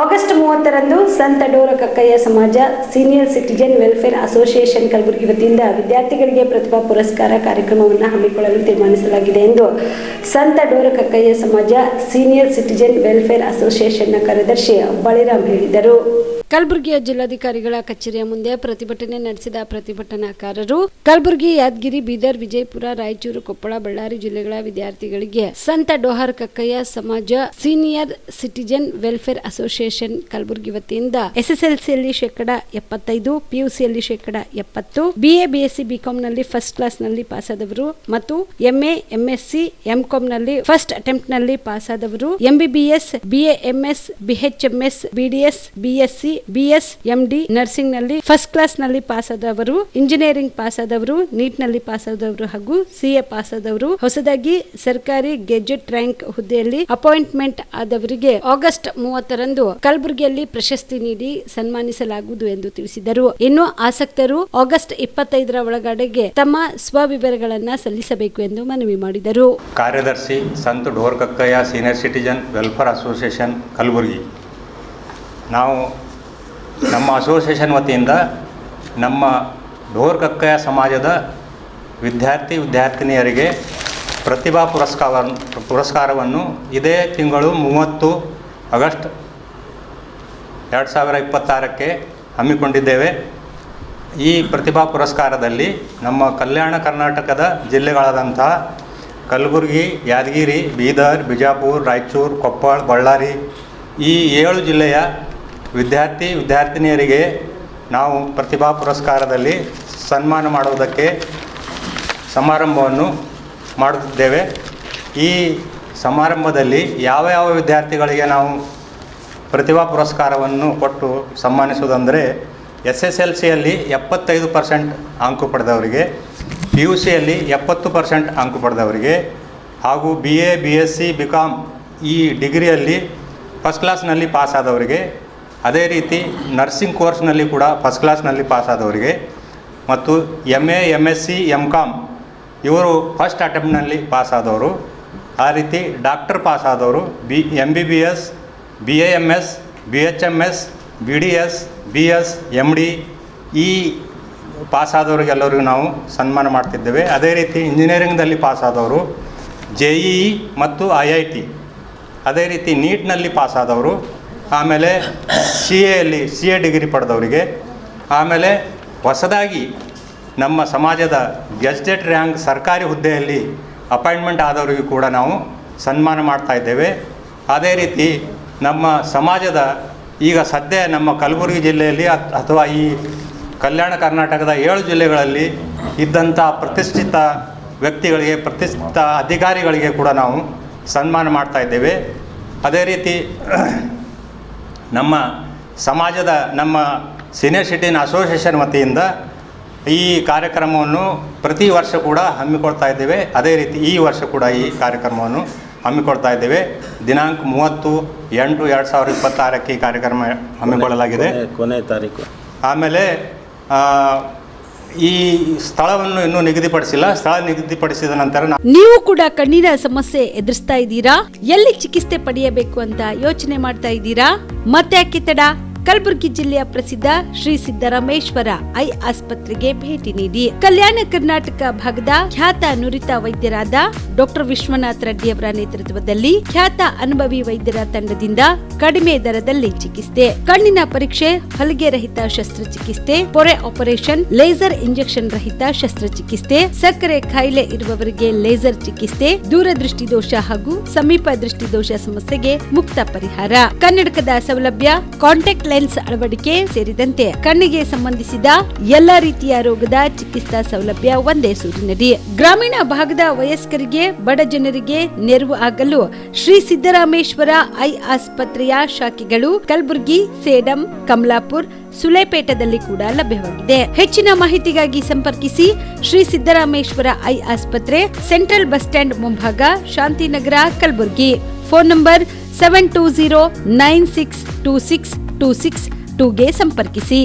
August 30ರಂದು ಸಂತ door Kakkayya ಸಮಾಜ senior citizen welfare association Kalaburagi ವತಿಯಿಂದ ವಿದ್ಯಾರ್ಥಿಗಳಿಗೆ ಪ್ರತಿಭಾ ಪುರಸ್ಕಾರ ಕಾರ್ಯಕ್ರಮವನ್ನು ಹಮ್ಮಿಕೊಳ್ಳಲು ತೀರ್ಮಾನಿಸಲಾಗಿದೆ ಎಂದು ಸಂತ ಡೋರ ಕಕ್ಕಯ್ಯ ಸಮಾಜ ಸೀನಿಯರ್ ಸಿಟಿಜನ್ ವೆಲ್ಫೇರ್ ಅಸೋಸಿಯೇಷನ್ನ ಕಾರ್ಯದರ್ಶಿ ಬಳಿರಾಮ್ ಹೇಳಿದರು. ಕಲಬುರಗಿಯ ಜಿಲ್ಲಾಧಿಕಾರಿಗಳ ಕಚೇರಿಯ ಮುಂದೆ ಪ್ರತಿಭಟನೆ ನಡೆಸಿದ ಪ್ರತಿಭಟನಾಕಾರರು ಕಲಬುರಗಿ, ಯಾದಗಿರಿ, ಬೀದರ್, ವಿಜಯಪುರ, ರಾಯಚೂರು, ಕೊಪ್ಪಳ, ಬಳ್ಳಾರಿ ಜಿಲ್ಲೆಗಳ ವಿದ್ಯಾರ್ಥಿಗಳಿಗೆ ಸಂತ ಡೋಹರ್ ಕಕ್ಕಯ್ಯ ಸಮಾಜ senior citizen welfare association Kalaburagi ವತಿಯಿಂದ ಎಸ್ಎಸ್ಎಲ್ಸಿಯಲ್ಲಿ 75%, ಪಿಯುಸಿಯಲ್ಲಿ 70%, BA, BSc, BCom ನಲ್ಲಿ ಫಸ್ಟ್ ಕ್ಲಾಸ್ ನಲ್ಲಿ ಪಾಸಾದವರು ಮತ್ತು MA, MSc, MCom ನಲ್ಲಿ ಫಸ್ಟ್ ಅಟೆಂಪ್ಟ್ ನಲ್ಲಿ ಪಾಸಾದವರು, MBBS, BAMS, BHMS, BDS, BSc, BS, MD nursing ನಲ್ಲಿ ಫಸ್ಟ್ ಕ್ಲಾಸ್ ನಲ್ಲಿ ಪಾಸಾದವರು, ಇಂಜಿನಿಯರಿಂಗ್ ಪಾಸಾದವರು, ನೀಟ್ ನಲ್ಲಿ ಪಾಸಾದವರು ಹಾಗೂ CA ಪಾಸಾದವರು, ಹೊಸದಾಗಿ ಸರ್ಕಾರಿ ಗೆಜೆಟ್ ರ್ಯಾಂಕ್ ಹುದ್ದೆಯಲ್ಲಿ ಅಪಾಯಿಂಟ್ಮೆಂಟ್ ಆದವರಿಗೆ ಆಗಸ್ಟ್ 30ರಂದು ಕಲಬುರಗಿಯಲ್ಲಿ ಪ್ರಶಸ್ತಿ ನೀಡಿ ಸನ್ಮಾನಿಸಲಾಗುವುದು ಎಂದು ತಿಳಿಸಿದರು. ಇನ್ನು ಆಸಕ್ತರು ಆಗಸ್ಟ್ 25ರ ಒಳಗಡೆಗೆ ತಮ್ಮ ಸ್ವವಿವರಗಳನ್ನ ಸಲ್ಲಿಸಬೇಕು ಎಂದು ಮನವಿ ಮಾಡಿದರು. ಕಾರ್ಯದರ್ಶಿ ಸಂತ door Kakkayya senior citizen welfare association Kalaburagi. ನಾವು ನಮ್ಮ ಅಸೋಸಿಯೇಷನ್ ವತಿಯಿಂದ ನಮ್ಮ ಡೋರ್ ಕಕ್ಕಯ್ಯ ಸಮಾಜದ ವಿದ್ಯಾರ್ಥಿನಿಯರಿಗೆ ಪ್ರತಿಭಾ ಪುರಸ್ಕಾರವನ್ನು ಇದೇ ತಿಂಗಳು 30 ಆಗಸ್ಟ್ 2026ಕ್ಕೆ ಹಮ್ಮಿಕೊಂಡಿದ್ದೇವೆ. ಈ ಪ್ರತಿಭಾ ಪುರಸ್ಕಾರದಲ್ಲಿ ನಮ್ಮ ಕಲ್ಯಾಣ ಕರ್ನಾಟಕದ ಜಿಲ್ಲೆಗಳಾದಂತಹ ಕಲಬುರಗಿ, ಯಾದಗಿರಿ, ಬೀದರ್, ಬಿಜಾಪುರ, ರಾಯಚೂರು, ಕೊಪ್ಪಳ, ಬಳ್ಳಾರಿ ಈ 7 ಜಿಲ್ಲೆಯ ವಿದ್ಯಾರ್ಥಿನಿಯರಿಗೆ ನಾವು ಪ್ರತಿಭಾ ಪುರಸ್ಕಾರದಲ್ಲಿ ಸನ್ಮಾನ ಮಾಡುವುದಕ್ಕೆ ಸಮಾರಂಭವನ್ನು ಮಾಡುತ್ತಿದ್ದೇವೆ. ಈ ಸಮಾರಂಭದಲ್ಲಿ ಯಾವ ವಿದ್ಯಾರ್ಥಿಗಳಿಗೆ ನಾವು ಪ್ರತಿಭಾ ಪುರಸ್ಕಾರವನ್ನು ಕೊಟ್ಟು ಸನ್ಮಾನಿಸುವುದಂದರೆ SSLCಯಲ್ಲಿ 75% ಅಂಕು ಪಡೆದವರಿಗೆ, PUCಯಲ್ಲಿ 70% ಅಂಕು ಪಡೆದವರಿಗೆ ಹಾಗೂ BA, BSc, BCom ಈ ಡಿಗ್ರಿಯಲ್ಲಿ ಫಸ್ಟ್ ಕ್ಲಾಸ್ನಲ್ಲಿ ಪಾಸಾದವರಿಗೆ, ಅದೇ ರೀತಿ ನರ್ಸಿಂಗ್ ಕೋರ್ಸ್ನಲ್ಲಿ ಕೂಡ ಫಸ್ಟ್ ಕ್ಲಾಸ್ನಲ್ಲಿ ಪಾಸಾದವರಿಗೆ ಮತ್ತು MA, MSc, MCom ಇವರು ಫಸ್ಟ್ ಅಟೆಂಪ್ಟ್ನಲ್ಲಿ ಪಾಸಾದವರು, ಆ ರೀತಿ doctor ಪಾಸಾದವರು, MBBS, BAMS, BHMS, BDS, BS, MD ಈ ಪಾಸಾದವರಿಗೆಲ್ಲರಿಗೂ ನಾವು ಸನ್ಮಾನ ಮಾಡ್ತಿದ್ದೇವೆ. ಅದೇ ರೀತಿ ಇಂಜಿನಿಯರಿಂಗ್ನಲ್ಲಿ ಪಾಸಾದವರು, JEE ಮತ್ತು IIT, ಅದೇ ರೀತಿ ನೀಟ್ನಲ್ಲಿ ಪಾಸಾದವರು, ಆಮೇಲೆ CA ಡಿಗ್ರಿ ಪಡೆದವರಿಗೆ, ಆಮೇಲೆ ಹೊಸದಾಗಿ ನಮ್ಮ ಸಮಾಜದ ಗೆಜೆಟ್ ರ್ಯಾಂಕ್ ಸರ್ಕಾರಿ ಹುದ್ದೆಯಲ್ಲಿ ಅಪಾಯಿಂಟ್ಮೆಂಟ್ ಆದವರಿಗೂ ಕೂಡ ನಾವು ಸನ್ಮಾನ ಮಾಡ್ತಾಯಿದ್ದೇವೆ. ಅದೇ ರೀತಿ ನಮ್ಮ ಸಮಾಜದ ಈಗ ಸದ್ಯ ನಮ್ಮ ಕಲಬುರಗಿ ಜಿಲ್ಲೆಯಲ್ಲಿ ಅಥವಾ ಈ ಕಲ್ಯಾಣ ಕರ್ನಾಟಕದ 7 ಜಿಲ್ಲೆಗಳಲ್ಲಿ ಇದ್ದಂಥ ಪ್ರತಿಷ್ಠಿತ ವ್ಯಕ್ತಿಗಳಿಗೆ, ಪ್ರತಿಷ್ಠಿತ ಅಧಿಕಾರಿಗಳಿಗೆ ಕೂಡ ನಾವು ಸನ್ಮಾನ ಮಾಡ್ತಾಯಿದ್ದೇವೆ. ಅದೇ ರೀತಿ ನಮ್ಮ ಸಮಾಜದ ನಮ್ಮ ಸೀನಿಯರ್ ಸಿಟಿಜನ್ ಅಸೋಸಿಯೇಷನ್ ವತಿಯಿಂದ ಈ ಕಾರ್ಯಕ್ರಮವನ್ನು ಪ್ರತಿ ವರ್ಷ ಕೂಡ ಹಮ್ಮಿಕೊಳ್ತಾ ಇದ್ದೇವೆ. ಅದೇ ರೀತಿ ಈ ವರ್ಷ ಕೂಡ ಈ ಕಾರ್ಯಕ್ರಮವನ್ನು ಹಮ್ಮಿಕೊಳ್ತಾ ಇದ್ದೇವೆ. ದಿನಾಂಕ 30/8/2026ಕ್ಕೆ ಈ ಕಾರ್ಯಕ್ರಮ ಹಮ್ಮಿಕೊಳ್ಳಲಾಗಿದೆ. ಕೊನೆ ತಾರೀಕು. ಆಮೇಲೆ ಈ ಸ್ಥಳವನ್ನು ಇನ್ನೂ ನಿಗದಿಪಡಿಸಿಲ್ಲ. ಸ್ಥಳ ನಿಗದಿಪಡಿಸಿದ ನಂತರ ನೀವು ಕೂಡ ಕಣ್ಣಿನ ಸಮಸ್ಯೆ ಎದುರಿಸ್ತಾ ಇದ್ದೀರಾ? ಎಲ್ಲಿ ಚಿಕಿತ್ಸೆ ಪಡೆಯಬೇಕು ಅಂತ ಯೋಚನೆ ಮಾಡ್ತಾ ಇದ್ದೀರಾ? ಮತ್ತೆ ಯಾಕೆ ತಡ? ಕಲಬುರಗಿ ಜಿಲ್ಲೆಯ ಪ್ರಸಿದ್ಧ ಶ್ರೀ ಸಿದ್ದರಾಮೇಶ್ವರ ಐ ಆಸ್ಪತ್ರೆಗೆ ಭೇಟಿ ನೀಡಿ ಕಲ್ಯಾಣ ಕರ್ನಾಟಕ ಭಾಗದ ಖ್ಯಾತ ನುರಿತ ವೈದ್ಯರಾದ ಡಾಕ್ಟರ್ ವಿಶ್ವನಾಥ್ ರೆಡ್ಡಿ ಅವರ ನೇತೃತ್ವದಲ್ಲಿ ಖ್ಯಾತ ಅನುಭವಿ ವೈದ್ಯರ ತಂಡದಿಂದ ಕಡಿಮೆ ದರದಲ್ಲಿ ಚಿಕಿತ್ಸೆ, ಕಣ್ಣಿನ ಪರೀಕ್ಷೆ, ಹೊಲಿಗೆ ರಹಿತ ಶಸ್ತ್ರಚಿಕಿತ್ಸೆ, ಪೊರೆ ಆಪರೇಷನ್, ಲೇಸರ್ ಇಂಜೆಕ್ಷನ್ ರಹಿತ ಶಸ್ತ್ರಚಿಕಿತ್ಸೆ, ಸಕ್ಕರೆ ಕಾಯಿಲೆ ಇರುವವರಿಗೆ ಲೇಸರ್ ಚಿಕಿತ್ಸೆ, ದೂರದೃಷ್ಟಿ ದೋಷ ಹಾಗೂ ಸಮೀಪ ದೃಷ್ಟಿ ದೋಷ ಸಮಸ್ಯೆಗೆ ಮುಕ್ತ ಪರಿಹಾರ, ಕನ್ನಡಕದ ಸೌಲಭ್ಯ, ಕಾಂಟ್ಯಾಕ್ಟ್ ಲೆನ್ಸ್ ಅಳವಡಿಕೆ ಸೇರಿದಂತೆ ಕಣ್ಣಿಗೆ ಸಂಬಂಧಿಸಿದ ಎಲ್ಲಾ ರೀತಿಯ ರೋಗದ ಚಿಕಿತ್ಸಾ ಸೌಲಭ್ಯ ಒಂದೇ ಸೂರಿನಡಿ. ಗ್ರಾಮೀಣ ಭಾಗದ ವಯಸ್ಕರಿಗೆ, ಬಡ ಜನರಿಗೆ ನೆರವು ಆಗಲು ಶ್ರೀ ಸಿದ್ದರಾಮೇಶ್ವರ ಐ ಆಸ್ಪತ್ರೆಯ ಶಾಖೆಗಳು ಕಲಬುರಗಿ, ಸೇಡಂ, ಕಮಲಾಪುರ್, ಸುಲೇಪೇಟದಲ್ಲಿ ಕೂಡ ಲಭ್ಯವಾಗಿದೆ. ಹೆಚ್ಚಿನ ಮಾಹಿತಿಗಾಗಿ ಸಂಪರ್ಕಿಸಿ ಶ್ರೀ ಸಿದ್ದರಾಮೇಶ್ವರ ಐ ಆಸ್ಪತ್ರೆ, ಸೆಂಟ್ರಲ್ ಬಸ್ ಸ್ಟ್ಯಾಂಡ್ ಮುಂಭಾಗ, ಶಾಂತಿನಗರ, ಕಲಬುರಗಿ. ಫೋನ್ ನಂಬರ್ 72096262622ಗೆ ಸಂಪರ್ಕಿಸಿ.